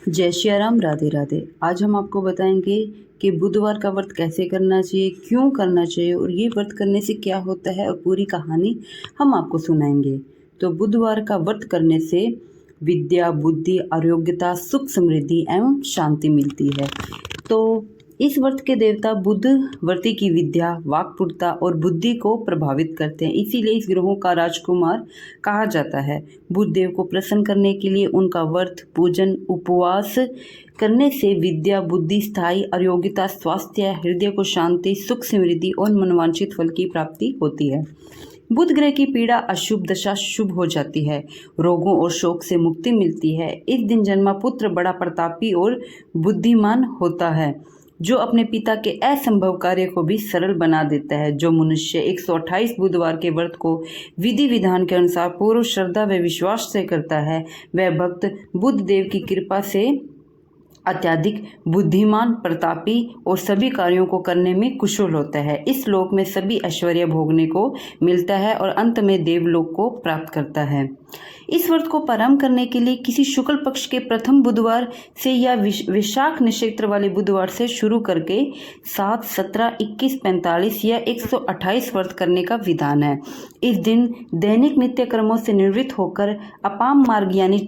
जय श्री राम, राधे राधे। आज हम आपको बताएंगे कि बुधवार का व्रत कैसे करना चाहिए, क्यों करना चाहिए और ये व्रत करने से क्या होता है, और पूरी कहानी हम आपको सुनाएंगे। तो बुधवार का व्रत करने से विद्या, बुद्धि, आरोग्यता, सुख, समृद्धि एवं शांति मिलती है। तो इस व्रत के देवता बुध व्रती की विद्या, वाक्पटुता और बुद्धि को प्रभावित करते हैं, इसीलिए इस ग्रहों का राजकुमार कहा जाता है। बुध देव को प्रसन्न करने के लिए उनका व्रत, पूजन, उपवास करने से विद्या, बुद्धि, स्थायी आरोग्यता, स्वास्थ्य, हृदय को शांति, सुख, समृद्धि और मनोवांछित फल की प्राप्ति होती है। बुध ग्रह की पीड़ा, अशुभ दशा शुभ हो जाती है, रोगों और शोक से मुक्ति मिलती है। इस दिन जन्मा पुत्र बड़ा प्रतापी और बुद्धिमान होता है, जो अपने पिता के असंभव कार्य को भी सरल बना देता है। जो मनुष्य 128 बुधवार के व्रत को विधि विधान के अनुसार पूर्ण श्रद्धा व विश्वास से करता है, वह भक्त बुध देव की कृपा से अत्यधिक बुद्धिमान, प्रतापी और सभी कार्यों को करने में कुशल होता है। इस लोक में सभी ऐश्वर्य भोगने को मिलता है और अंत में देवलोक को प्राप्त करता है। इस व्रत को प्रारंभ करने के लिए किसी शुक्ल पक्ष के प्रथम बुधवार से या विशाख नक्षत्र वाले बुधवार से शुरू करके 7, 17, 21, 45 या 128 व्रत करने का विधान है। इस दिन दैनिक नित्य कर्मों से निवृत्त होकर अपाम मार्ग यानी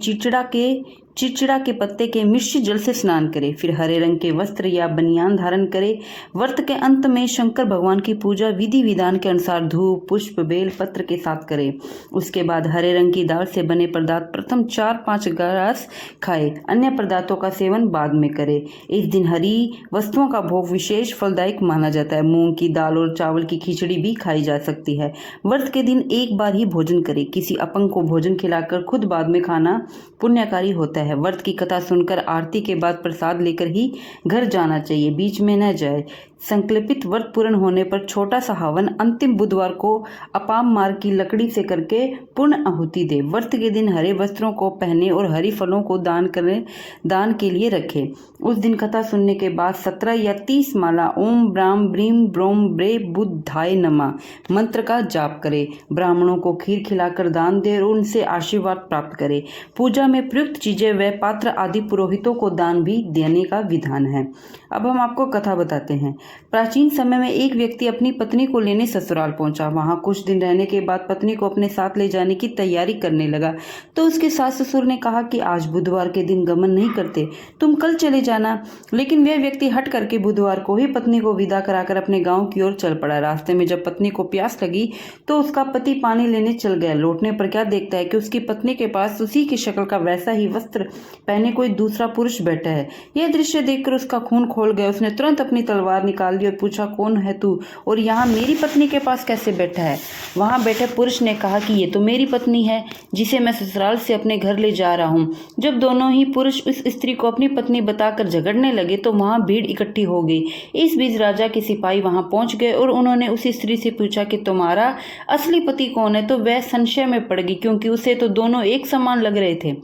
चिड़चिड़ा के पत्ते के मिश्रित जल से स्नान करे, फिर हरे रंग के वस्त्र या बनियान धारण करे। व्रत के अंत में शंकर भगवान की पूजा विधि विधान के अनुसार धूप, पुष्प, बेल पत्र के साथ करे। उसके बाद हरे रंग की दाल से बने पदार्थ प्रथम 4-5 ग्रास खाए, अन्य पदार्थों का सेवन बाद में करे। इस दिन हरी वस्तुओं का भोग विशेष फलदायक माना जाता है। मूंग की दाल और चावल की खिचड़ी भी खाई जा सकती है। व्रत के दिन एक बार ही भोजन करे। किसी अपंग को भोजन खिलाकर खुद बाद में खाना पुण्यकारी होता है। व्रत की कथा सुनकर आरती के बाद प्रसाद लेकर ही घर जाना चाहिए, बीच में न जाए। संकल्पित व्रत पूर्ण होने पर छोटा सा हवन अंतिम बुधवार को अपाम मार्ग की लकड़ी से करके पूर्ण आहुति दे। व्रत के दिन हरे वस्त्रों को पहने और हरी फलों को दान के लिए रखे। उस दिन कथा सुनने के बाद 17 या 30 माला ओम ब्राम ब्रीम ब्रोम ब्रे बुद्धाय नमः मंत्र का जाप करे। ब्राह्मणों को खीर खिलाकर दान दे और उनसे आशीर्वाद प्राप्त करे। पूजा में प्रयुक्त चीजें व पात्र आदि पुरोहितों को दान भी देने का विधान है। अब हम आपको कथा बताते हैं। प्राचीन समय में एक व्यक्ति अपनी पत्नी को लेने ससुराल पहुंचा। वहां कुछ दिन रहने के बाद पत्नी को अपने साथ ले जाने की तैयारी करने लगा, तो उसके सास ससुर ने कहा कि आज बुधवार के दिन गमन नहीं करते, तुम कल चले जाना। लेकिन वह व्यक्ति हट करके बुधवार को ही पत्नी को विदा कराकर अपने गांव की ओर चल पड़ा। रास्ते में जब पत्नी को प्यास लगी तो उसका पति पानी लेने चल गया। लौटने पर क्या देखता है कि उसकी पत्नी के पास उसी की शक्ल का वैसा ही वस्त्र पहने कोई दूसरा पुरुष बैठा है। यह दृश्य देखकर उसका खून खोल गया। उसने तुरंत अपनी तलवार निकाल ली और पूछा, कौन है तू और यहाँ मेरी पत्नी के पास कैसे बैठा है? वहां बैठे पुरुष ने कहा कि ये तो मेरी पत्नी है, जिसे मैं ससुराल से अपने घर ले जा रहा हूँ। जब दोनों ही पुरुष उस स्त्री को अपनी पत्नी बताकर झगड़ने लगे तो वहां भीड़ इकट्ठी हो गई। इस बीच राजा के सिपाही वहां पहुंच गए और उन्होंने उस स्त्री से पूछा कि तुम्हारा असली पति कौन है? तो वह संशय में पड़ गई, क्योंकि उसे तो दोनों एक समान लग रहे थे।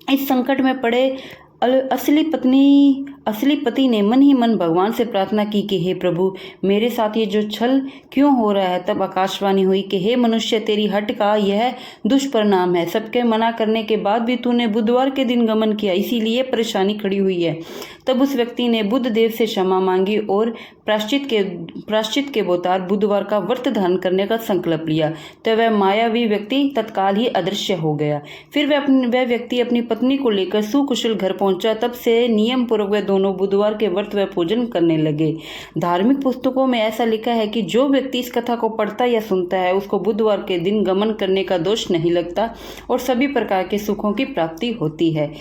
इस संकट में पड़े असली पति ने मन ही मन भगवान से प्रार्थना की कि हे प्रभु, मेरे साथ ये जो छल क्यों हो रहा है? तब आकाशवाणी हुई कि हे मनुष्य, तेरी हट का यह दुष्परिणाम है। सबके मना करने के बाद भी तूने बुधवार के दिन गमन किया, इसीलिए परेशानी खड़ी हुई है। तब उस व्यक्ति ने बुध देव से क्षमा मांगी और प्राश्चित के बोतार बुधवार का व्रत धारण करने का संकल्प लिया। तो वह मायावी व्यक्ति तत्काल ही अदृश्य हो गया। फिर वह व्यक्ति अपनी पत्नी को लेकर सुकुशल घर पहुंचा। तब से नियम पूर्वक वह दोनों बुधवार के व्रत व पूजन करने लगे। धार्मिक पुस्तकों में ऐसा लिखा है कि जो व्यक्ति इस कथा को पढ़ता या सुनता है, उसको बुधवार के दिन गमन करने का दोष नहीं लगता और सभी प्रकार के सुखों की प्राप्ति होती है।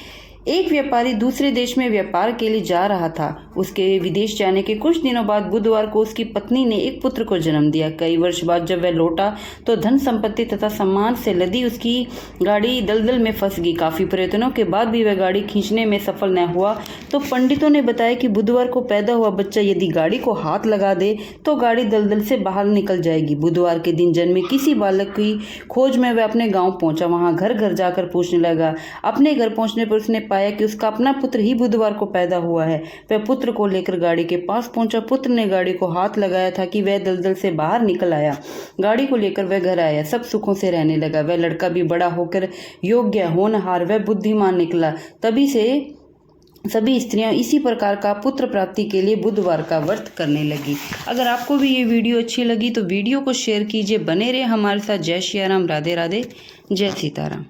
एक व्यापारी दूसरे देश में व्यापार के लिए जा रहा था। उसके विदेश जाने के कुछ दिनों बाद बुधवार को उसकी पत्नी ने एक पुत्र को जन्म दिया। कई वर्ष बाद जब वह लौटा तो धन संपत्ति तथा सम्मान से लदी उसकी गाड़ी दलदल में फंस गई। काफी प्रयत्नों के बाद भी वह गाड़ी खींचने में सफल न हुआ। तो पंडितों ने बताया कि बुधवार को पैदा हुआ बच्चा यदि गाड़ी को हाथ लगा दे तो गाड़ी दलदल से बाहर निकल जाएगी। बुधवार के दिन जन्मे किसी बालक की खोज में वह अपने गाँव पहुंचा। वहां घर घर जाकर पूछने लगा। अपने घर पहुंचने पर उसने पाया कि उसका अपना पुत्र ही बुधवार को पैदा हुआ है। वह पुत्र को लेकर गाड़ी के पास पहुंचा। पुत्र ने गाड़ी को हाथ लगाया था कि वह दलदल से बाहर निकल आया। गाड़ी को लेकर वह घर आया, सब सुखों से रहने लगा। वह लड़का भी बड़ा होकर योग्य, होनहार व बुद्धिमान निकला। तभी से सभी स्त्रियां इसी प्रकार का पुत्र प्राप्ति के लिए बुधवार का व्रत करने लगी। अगर आपको भी ये वीडियो अच्छी लगी तो वीडियो को शेयर कीजिए। बने रहे हमारे साथ। जय श्री राम, राधे राधे, जय सीताराम।